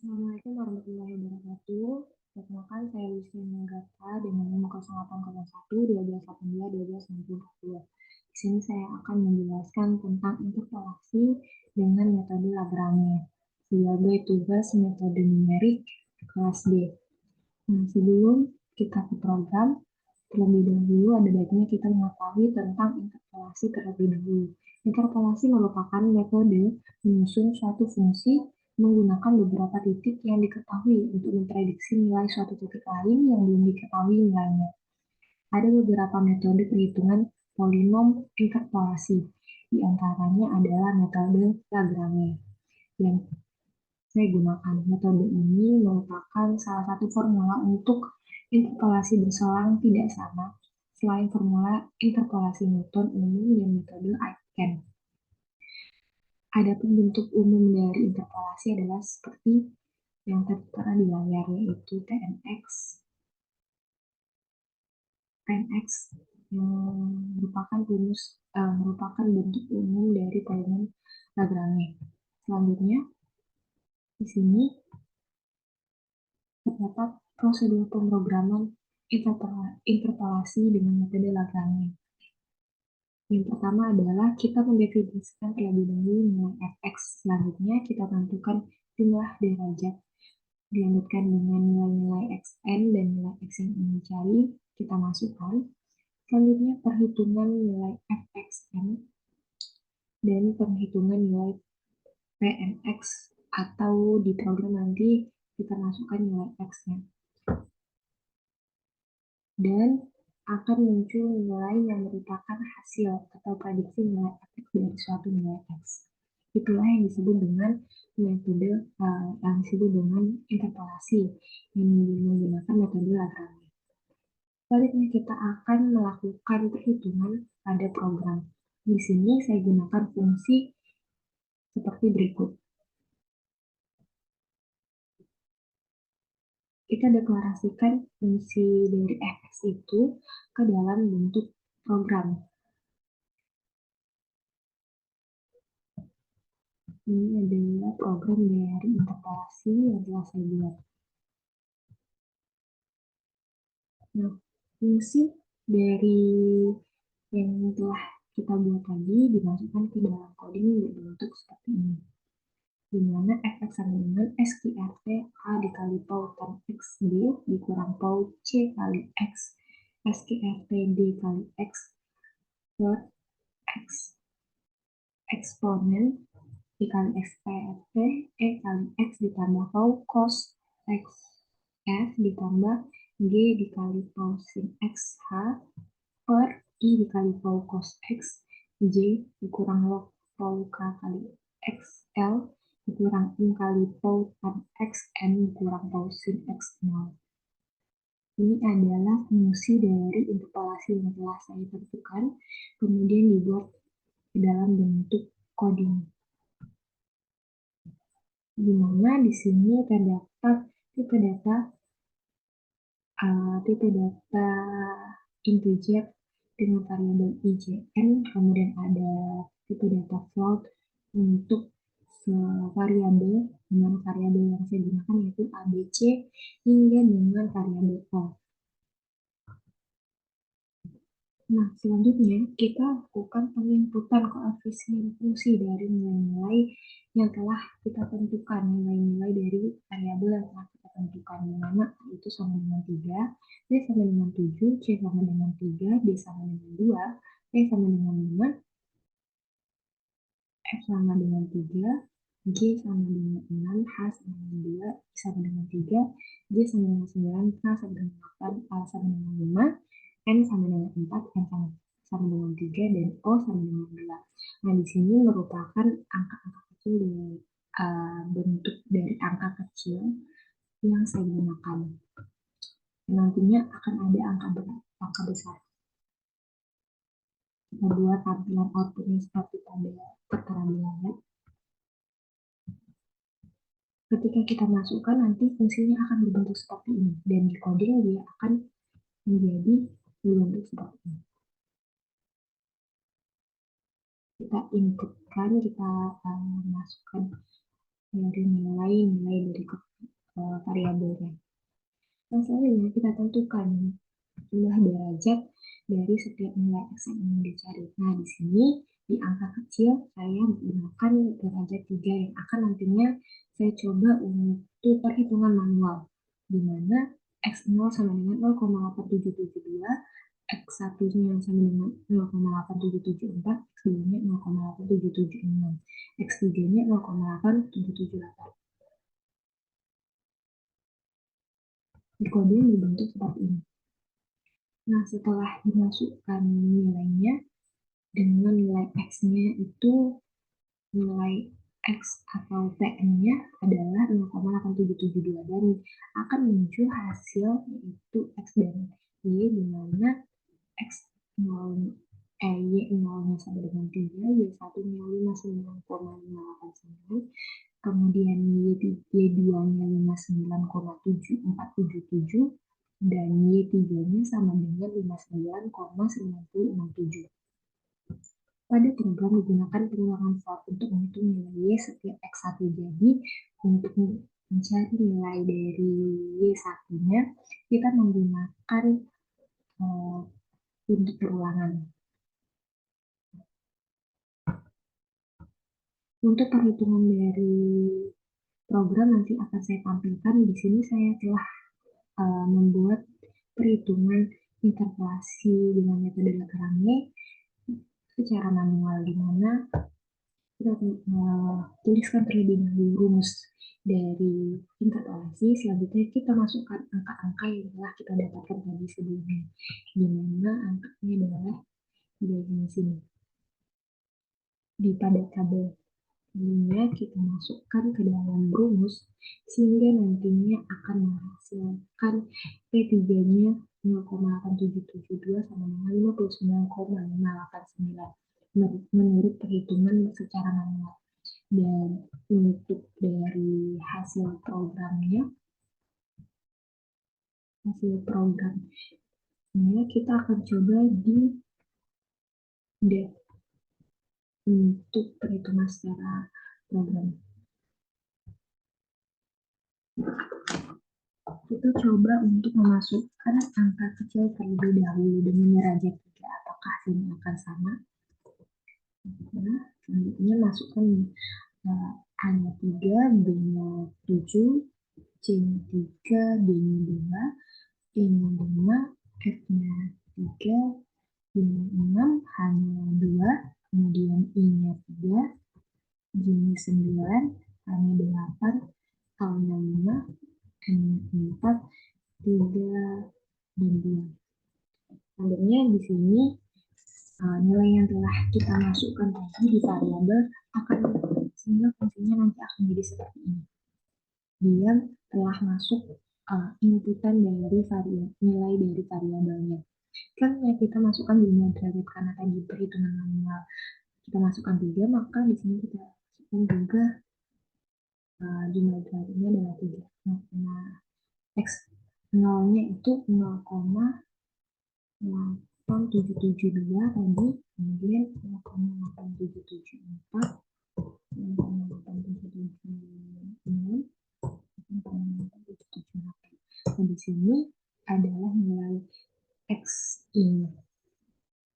Assalamualaikum warahmatullahi wabarakatuh. Perkenalkan saya Luciana Gata dengan nomor 0801 1282 1262. Di sini saya akan menjelaskan tentang interpolasi dengan metode Lagrange sebagai tugas metode numerik kelas D. Nah, sebelum kita ke program, terlebih dahulu ada baiknya kita mengetahui tentang interpolasi terlebih dahulu. Interpolasi merupakan metode menyusun suatu fungsi menggunakan beberapa titik yang diketahui untuk memprediksi nilai suatu titik lain yang belum diketahui nilainya. Ada beberapa metode perhitungan polinom interpolasi, di antaranya adalah metode Lagrange yang saya gunakan. Metode ini merupakan salah satu formula untuk interpolasi berselang tidak sama selain formula interpolasi Newton umum dan metode Aitken. Adapun bentuk umum dari interpolasi adalah seperti yang tertera di layar, yaitu TNX, TNX yang merupakan bentuk umum dari polinom Lagrange. Selanjutnya, di sini terdapat prosedur pemrograman interpolasi dengan metode Lagrange. Yang pertama adalah kita mendefinisikan terlebih dahulu nilai fx. Selanjutnya kita tentukan jumlah derajat. Dilanjutkan dengan nilai-nilai xn dan nilai x yang ingin dicari, kita masukkan. Selanjutnya perhitungan nilai fxn dan perhitungan nilai pnx, atau di program nanti kita masukkan nilai x-nya. Dan akan muncul nilai yang merupakan hasil atau prediksi nilai fx dari suatu nilai x. Itulah yang disebut dengan metode yang disebut dengan interpolasi yang menggunakan metode Lagrange. Selanjutnya kita akan melakukan perhitungan pada program. Di sini saya gunakan fungsi seperti berikut. Kita deklarasikan fungsi dari fx itu ke dalam bentuk program. Ini adalah program dari interpolasi yang telah saya buat. Nah, fungsi dari yang telah kita buat tadi dimasukkan ke dalam coding berbentuk seperti ini, di mana fx sama dengan SQRT A dikali PAU tan X D dikurang PAU C kali X SQRT D kali X per X eksponen dikali XPRT E kali X ditambah PAU cos X F ditambah G dikali PAU sin X H per I dikali PAU cos X J dikurang log PAU K kali XL dikurang I kali PAU tan X N dikurang PAU sin X0. Ini adalah fungsi dari interpolasi yang telah saya tentukan, kemudian dibuat ke dalam bentuk coding. Di mana di sini terdapat tipe data integer dengan variabel IJN, kemudian ada tipe data float untuk variabel, di mana variabel yang saya gunakan yaitu ABC hingga dengan variabel O. Nah, selanjutnya kita lakukan penginputan koefisien fungsi dari nilai-nilai yang telah kita tentukan, nilai-nilai dari variabel yang telah kita tentukan, di mana itu sama dengan 3, B sama dengan 7, C sama dengan 3, D sama dengan 2, E sama dengan 5, F sama dengan 3, G sama dengan 6, H sama dengan 2, I sama dengan 3, J sama dengan 9, K sama dengan 8, A sama dengan 5, N sama dengan 4, N sama dengan 3, dan O sama dengan 2. Nah, di sini merupakan angka-angka kecil dari bentuk dari angka kecil yang saya gunakan. Nantinya akan ada angka besar. Kita buat tampilan outputnya seperti pada tertera di layar. Ketika kita masukkan, nanti fungsinya akan berbentuk seperti ini, dan di coding dia akan menjadi berbentuk seperti ini. Kita inputkan, kita masukkan dari nilai-nilai dari variabelnya. Nah, selanjutnya kita tentukan jumlah derajat dari setiap nilai X yang ingin dicari. Nah, di sini di angka kecil saya menggunakan derajat 3 yang akan nantinya saya coba untuk perhitungan manual, di mana X0 sama dengan 0,8772, X1-nya sama dengan 0,8774, X2-nya 0,8776, X3-nya 0,8778. Kode yang dibentuk seperti ini. Nah, setelah dimasukkan nilainya, dengan nilai X-nya itu nilai X atau T-nya adalah 0,8772 dan akan muncul hasil yaitu X dan Y, di mana X0 Y0-nya sama dengan 3, Y1-nya 59,589, kemudian Y2-nya 59,7477, dan Y3-nya sama dengan 59,9067. Pada program digunakan pengulangan for untuk menghitung nilai Y setiap X1. Jadi, untuk mencari nilai dari Y1-nya, kita menggunakan untuk perulangan. Untuk perhitungan dari program nanti akan saya tampilkan. Di sini saya telah membuat perhitungan interpolasi dengan metode Lagrange secara manual, di mana kita tuliskan terlebih dahulu rumus dari interpolasi. Selanjutnya kita masukkan angka-angka yang telah kita dapatkan tadi sebelumnya, di mana angkanya adalah di sini. Pada tabel sebelumnya kita masukkan ke dalam rumus sehingga nantinya akan menghasilkan P3-nya 0,8772 sama dengan 59,589 menurut perhitungan secara manual. Dan untuk dari hasil programnya kita akan coba di untuk perhitungan secara program. Kita coba untuk memasukkan angka kecil terlebih dahulu dengan derajat 3. Apakah ini akan sama? Nah, selanjutnya masukkan A-nya 3, B-nya 7, C-nya 3, D-nya 2, E-nya 5, F-nya 3, G-nya 6, H-nya 2, kemudian I-nya 3, J-nya 9, H-nya 8, L-nya 5, M-nya 4, 3, dan 2. Selanjutnya di sini nilai yang telah kita masukkan tadi di variabel akan sehingga fungsinya nanti akan jadi seperti ini. Dia telah masuk inputan dari nilai dari variabelnya. Kan yang kita masukkan jumlah derajat karena tadi perhitungan manual kita masukkan 3, maka di sini kita masukkan juga jumlah derajatnya adalah 3. Nah, X0-nya itu 0,8772 tadi, kemudian 0,8774, 0,8776, 0,8778. Nah, di sini adalah nilai X ini.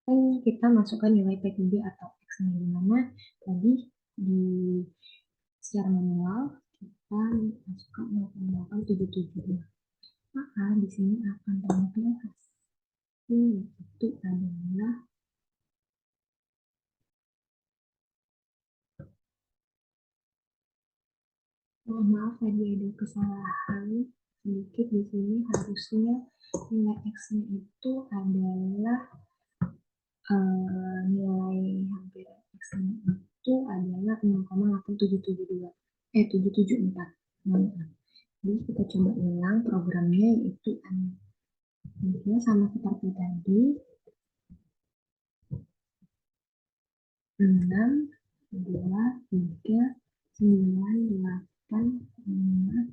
Dan kita masukkan nilai P3 atau X-nya, di mana tadi di secara manual kita masukkan 0,8772. Maka di sini akan tampil hasil itu adalah maaf tadi ada kesalahan sedikit di sini, harusnya nilai X-nya itu adalah nilai hampir X-nya itu adalah 0,8772 774. Jadi kita coba ulang programnya, yaitu sama seperti tadi 6 2 3 9 8 5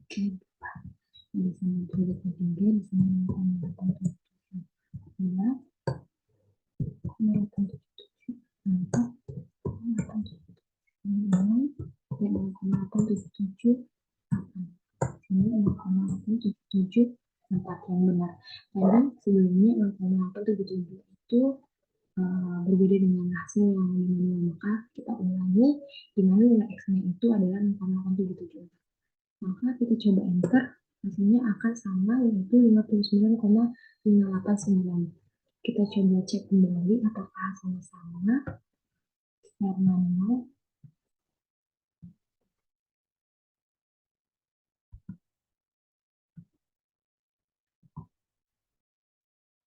3 di sini 3, di sini 8 2 4 8 6 dan benar. Tadi sebelumnya 0,877 itu berbeda dengan hasil yang manual, maka kita ulangi di mana nilai X-nya itu adalah 0,877. Maka kita coba enter, hasilnya akan sama, yaitu 59,589. Kita coba cek kembali apakah hasilnya sama secara manual.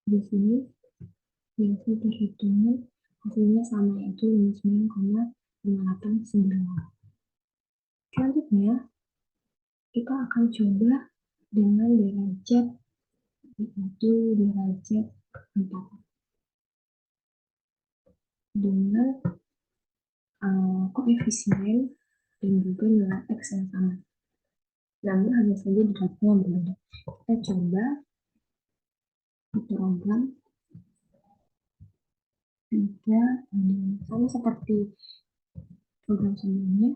Di sini hasil perhitungan hasilnya sama, yaitu 59,589. Selanjutnya kita akan coba dengan derajat, yaitu derajat 4 dengan koefisien dan juga nilai X yang sama. Namun hanya saja derajatnya berbeda. Kita coba di program juga sama seperti program sebelumnya.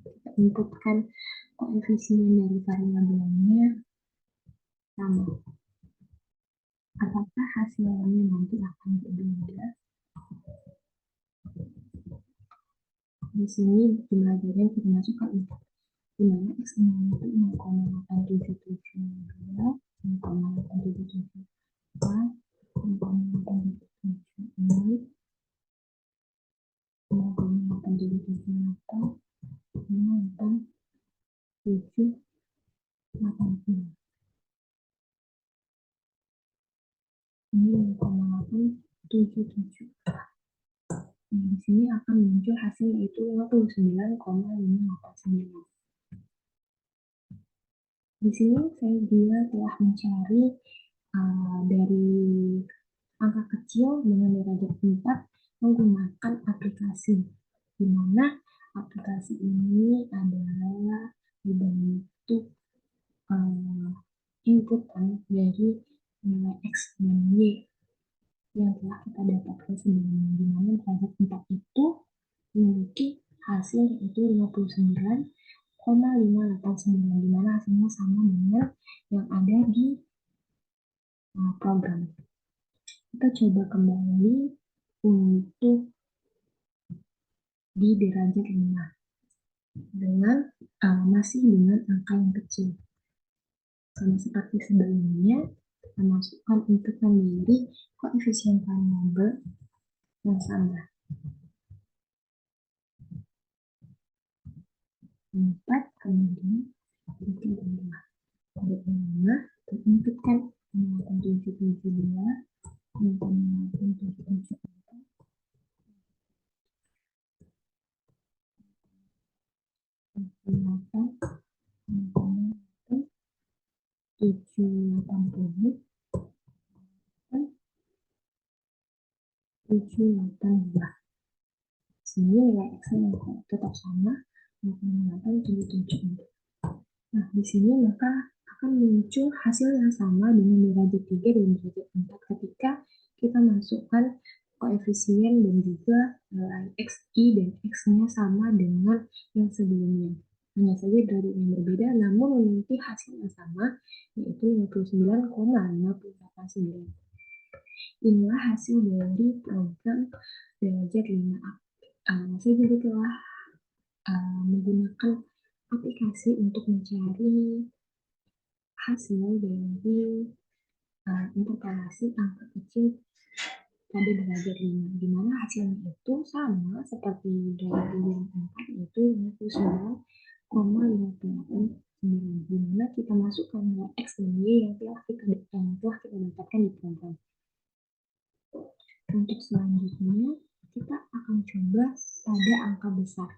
Kita inputkan koefisien dari variabelnya sama. Apakah hasilnya nanti akan berbeda? Di sini jumlah jaringan kita masukkan di mana X-nya itu 0,8772, 0,8774, 0,8776, 0,8778, 0,8780. Ini 0,877. Di sini akan muncul hasil yaitu 59,589. Di sini saya juga telah mencari dari angka kecil dengan derajat 4 menggunakan aplikasi, di mana aplikasi ini adalah dibentuk inputan dari nilai X dan Y yang telah kita dapatkan sebelumnya, di mana derajat 4 itu memiliki hasil yaitu 59,589, di mana hasilnya sama dengan yang ada di program. Kita coba kembali untuk di derajat 5 dengan masih dengan angka yang kecil. Sama seperti sebelumnya, kita masukkan inputan dari koefisien variabel yang sama. 4, kemudian 3, ada 5, inputkan 0,772, 0,774, 780, 782. Sini nilai X-nya tetap sama, 0,877. Nah, di sini maka akan muncul hasil yang sama dengan derajat 3 dan derajat 4 ketika kita masukkan koefisien dan juga nilai XI dan X-nya sama dengan yang sebelumnya. Hanya saja dari yang berbeda namun memiliki hasil yang sama, yaitu 59,589. Inilah hasil dari program derajat 5A. Saya juga telah menggunakan aplikasi untuk mencari hasil dari interpolasi angka kecil pada derajat 5, di mana hasilnya itu sama seperti dari yang 4, yaitu 59,589, di mana kita masukkan nilai X dan Y yang telah kita dapatkan di program. Untuk selanjutnya, kita akan coba pada angka besar.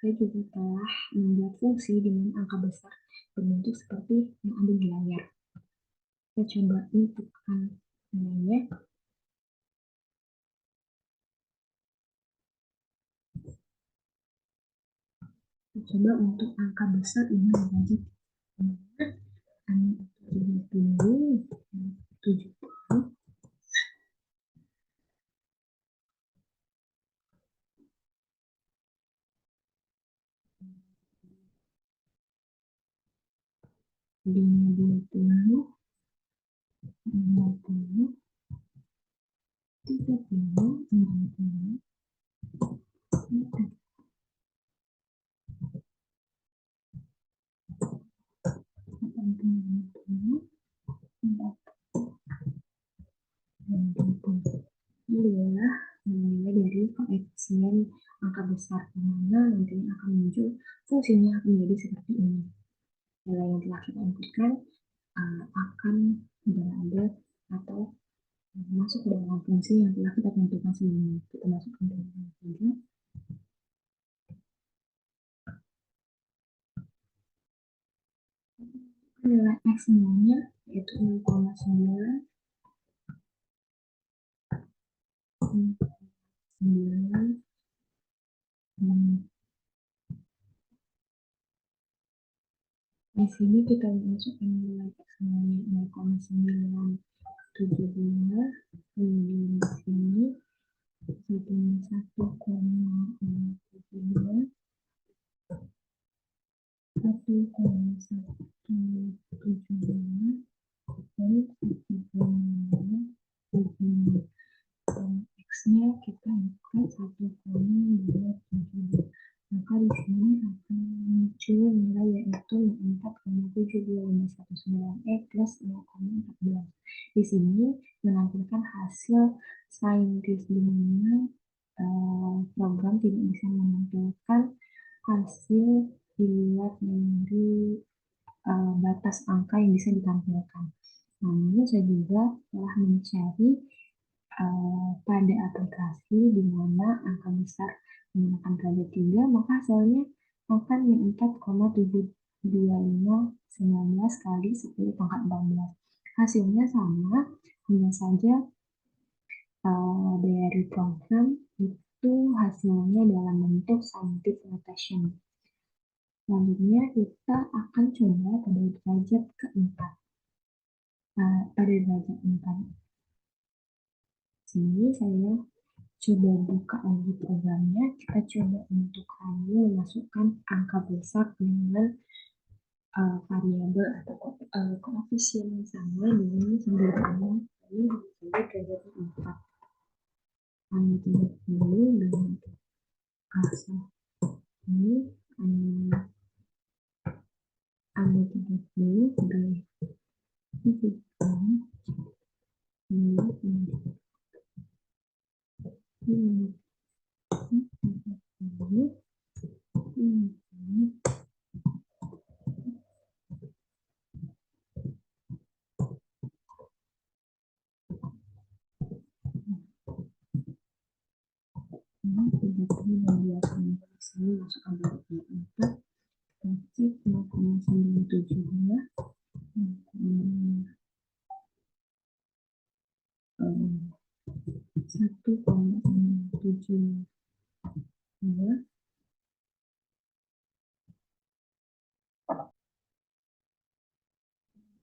Saya juga telah membuat fungsi dengan angka besar berbentuk seperti yang ada di layar. Kita coba inputkan nilainya. Kita coba untuk angka besar ini derajat 70, 70. 20, 50, 30, 60, 80, 90. Ini adalah nilai dari koefisien angka besar, di mana nantinya akan muncul fungsinya akan menjadi seperti ini. Nilai yang telah kita inputkan akan berada atau masuk ke dalam fungsi yang telah kita tentukan sebelumnya. Kita masukkan ke dalam saja. Nilai X0-nya yaitu 0,9, 9, di sini kita masukkan nilai X0-nya 0,972, kemudian di sini 1,1,72, 1,172, dan 1,275. X-nya kita buka 1,272. Maka di sini akan muncul nilai yaitu 4,72519E plus 0,14. Di sini menampilkan hasil saintis di mana program tidak bisa menampilkan hasil di luar dari batas angka yang bisa ditampilkan. Namun saya juga telah mencari pada aplikasi di mana angka besar menggunakan derajat 3, maka hasilnya akan 4,72519 kali 10 pangkat 14. Hasilnya sama, hanya saja dari program itu hasilnya dalam bentuk scientific notation. Selanjutnya kita akan coba pada derajat keempat. Pada derajat 4. Sini saya coba buka lagi programnya. Kita coba untuk hanya memasukkan angka besar dengan variabel atau koefisien yang sama dengan sederhana ini menjadi derajat 4. Hanya tidak dulu dengan asal ini ada tidak dulu boleh hidupkan sini masuk angka 4 kecil 0,972 1,672.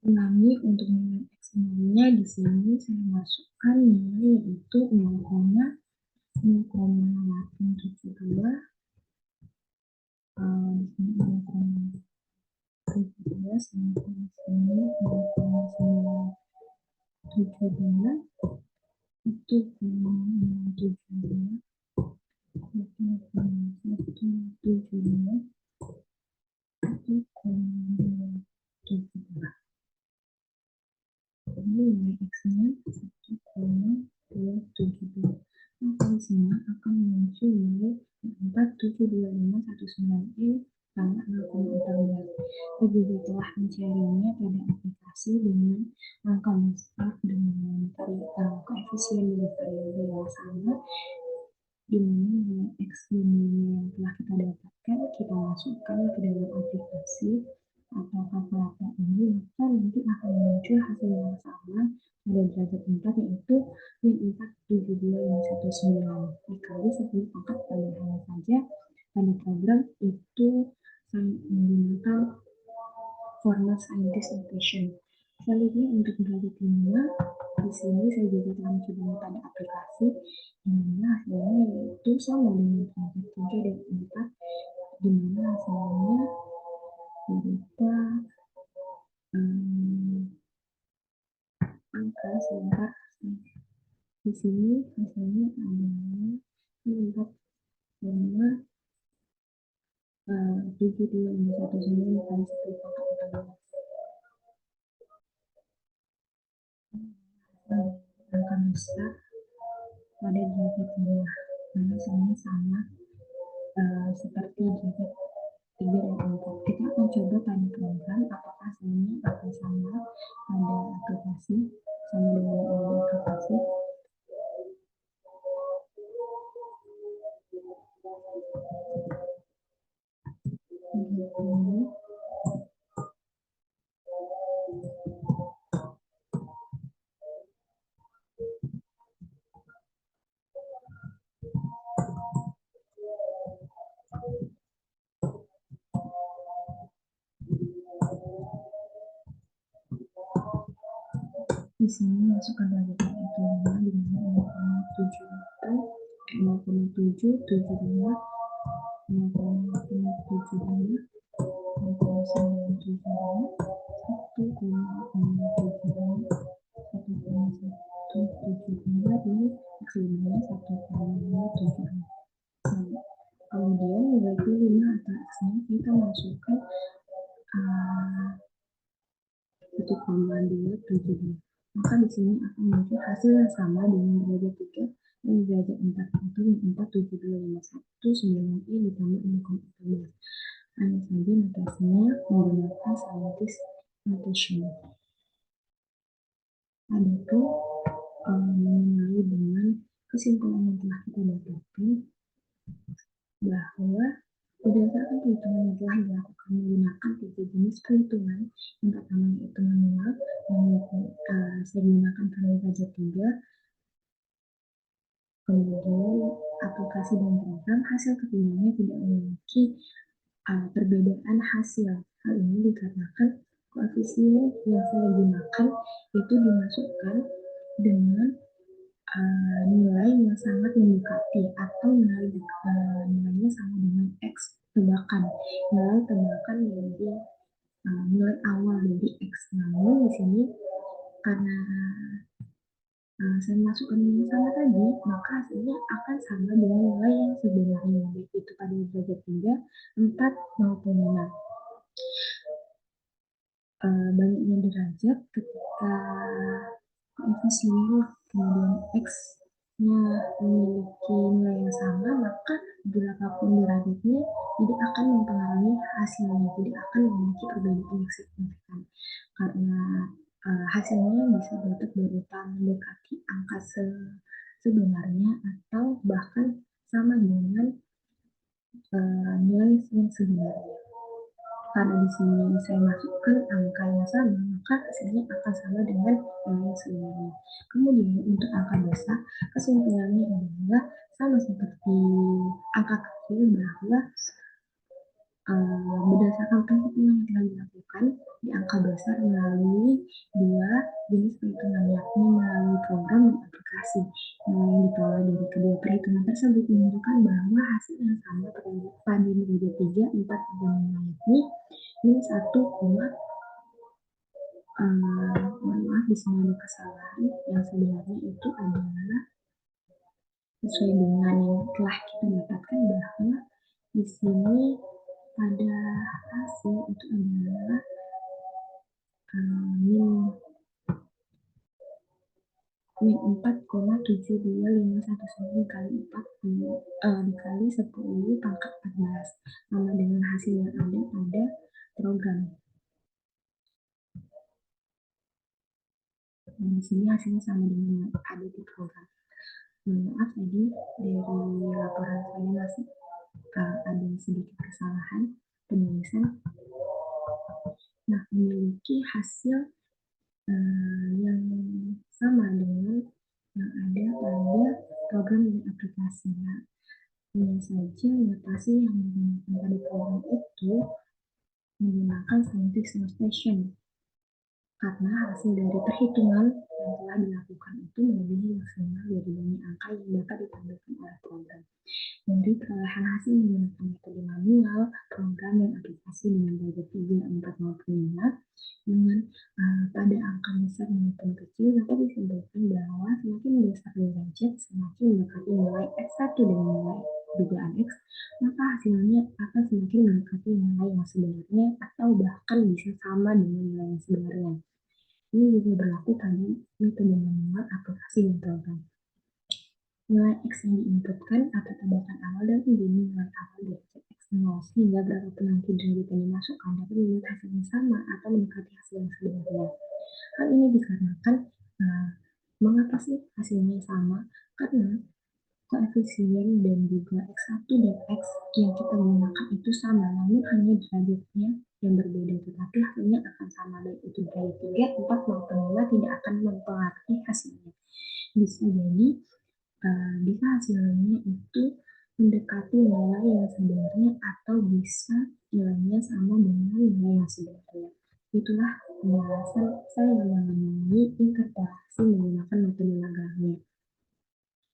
Ulangi untuk nilai X0-nya di sini saya masukkan nilai yaitu 0,872, di sini 0,72 sampai di sini 0,972, 1,672, 1,172, 1,272. Ini nilai X-nya 1,272. Maka di sini akan muncul nilai 4,72519E sama 0,14. Saya juga telah mencarinya pada aplikasi dengan angka besar dengan koefisien dari variabel yang sama, di mana nilai X dan nilai yang telah kita dapatkan kita masukkan ke dalam aplikasi atau kalkulator ini, maka nanti akan muncul hasil yang sama pada derajat 4 yaitu 4,72519 dikali 10 pangkat 14 saja. Pada program itu menggunakan format scientist notation. Selanjutnya untuk derajat 5, di sini saya juga telah mencoba pada aplikasi di mana hasilnya yaitu sama dengan derajat 3 dan 4, di mana hasilnya berupa angka secara asli. Di sini hasilnya adalah 4,7259 kali 10 pangkat 14. Angka besar pada bracket bawah, karena semuanya sama seperti bracket 3 dan 4. Kita akan coba pada program apakah semuanya akan sama pada aplikasi, sama dengan yang ada di aplikasi. Di sini masukkan bracket itu 5 di mana 0,7 0,775 0,775 ini maksimalnya 1,576. Kemudian nilai 5 atau X-nya kita masukkan 1,272. Maka di sini akan muncul hasil yang sama dengan derajat 3 dan derajat 4, yaitu 4,7251 ditambah 0,14. Hanya saja notasinya menggunakan scientist notation. Adapun mengenai dengan kesimpulan yang telah kita dapatkan bahwa berdasarkan perhitungan yang telah dilakukan menggunakan 3 jenis perhitungan, yang pertama yaitu manual, yang saya gunakan pada derajat 3, kemudian aplikasi dan program, hasil ketiganya tidak memiliki perbedaan hasil. Hal ini dikarenakan koefisien yang saya gunakan itu dimasukkan dengan nilai yang sangat mendekati atau nilainya sama dengan X tebakan. Nilai tebakan menjadi nilai awal dari X. Namun di sini karena saya masukkan nilai sama tadi, maka hasilnya akan sama dengan nilai yang sebenarnya, baik itu pada derajat 3, 4 maupun 5. Banyaknya derajat ketika koefisien kemudian X-nya memiliki nilai yang sama, maka berapapun derajatnya tidak akan mempengaruhi hasilnya, tidak akan memiliki perbedaan yang signifikan, karena hasilnya bisa dapat berupa mendekati angka sebenarnya atau bahkan sama dengan nilai yang sebenarnya. Karena di sini saya masukkan angka yang sama, maka hasilnya akan sama dengan nilai yang sebenarnya. Kemudian untuk angka besar, kesimpulannya adalah sama seperti angka kecil, bahwa berdasarkan perhitungan yang telah dilakukan di angka besar melalui 2 jenis perhitungan, yakni melalui program dan aplikasi. Yang dikelola dari kedua perhitungan tersebut menunjukkan bahwa hasil yang sama pada derajat 3, 4, dan 5, yakni ini 1, maaf di sini ada kesalahan, yang sebenarnya itu adalah sesuai dengan yang telah kita dapatkan, bahwa di sini pada hasil itu adalah min 4,72519 kali 40 dikali 10 pangkat 14, sama dengan hasil yang ada pada program. Dan di sini hasilnya sama dengan yang ada di program. Maaf tadi dari laporan saya masih ada sedikit kesalahan penulisan. Nah, memiliki hasil yang sama dengan yang ada pada program dan aplikasi. Hanya saja notasi yang digunakan pada program itu menggunakan scientist notation, karena hasil dari perhitungan yang telah dilakukan itu melebihi maksimal dari banyak angka yang dapat ditampilkan oleh program. Dari perolehan hasil menggunakan metode manual, program dan aplikasi dengan derajat 3, 4, maupun 5, dengan pada angka besar maupun kecil, dapat disimpulkan bahwa semakin besar nilai Z, semakin mendekati nilai X1 dengan nilai dugaan X, maka hasilnya akan semakin mendekati nilai yang sebenarnya atau bahkan bisa sama dengan nilai yang sebenarnya. Ini juga berlaku pada metode manual aplikasi dan program. Nilai X yang diinputkan atau tambahkan awal dan menjadi nilai awal dari X0, sehingga berapapun nanti derajat yang dimasukkan dapat membuat hasilnya sama atau mendekati hasil yang sebenarnya. Hal ini dikarenakan mengapa sih hasilnya sama? Karena koefisien dan juga X1 dan X yang kita gunakan itu sama, namun hanya derajatnya yang berbeda, tetapi hasilnya akan sama, baik itu derajat 3, 4, maupun 5 tidak akan mempengaruhi hasilnya. Bisa jadi bisa hasilnya itu mendekati nilai yang sebenarnya atau bisa nilainya sama dengan nilai yang sebenarnya. Itulah penjelasan saya mengenai interpolasi menggunakan metode Lagrange.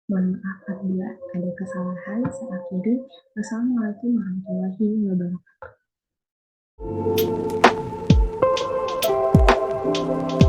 Mohon maaf apabila ada kesalahan. Saya akhiri. Wassalamualaikum warahmatullahi wabarakatuh.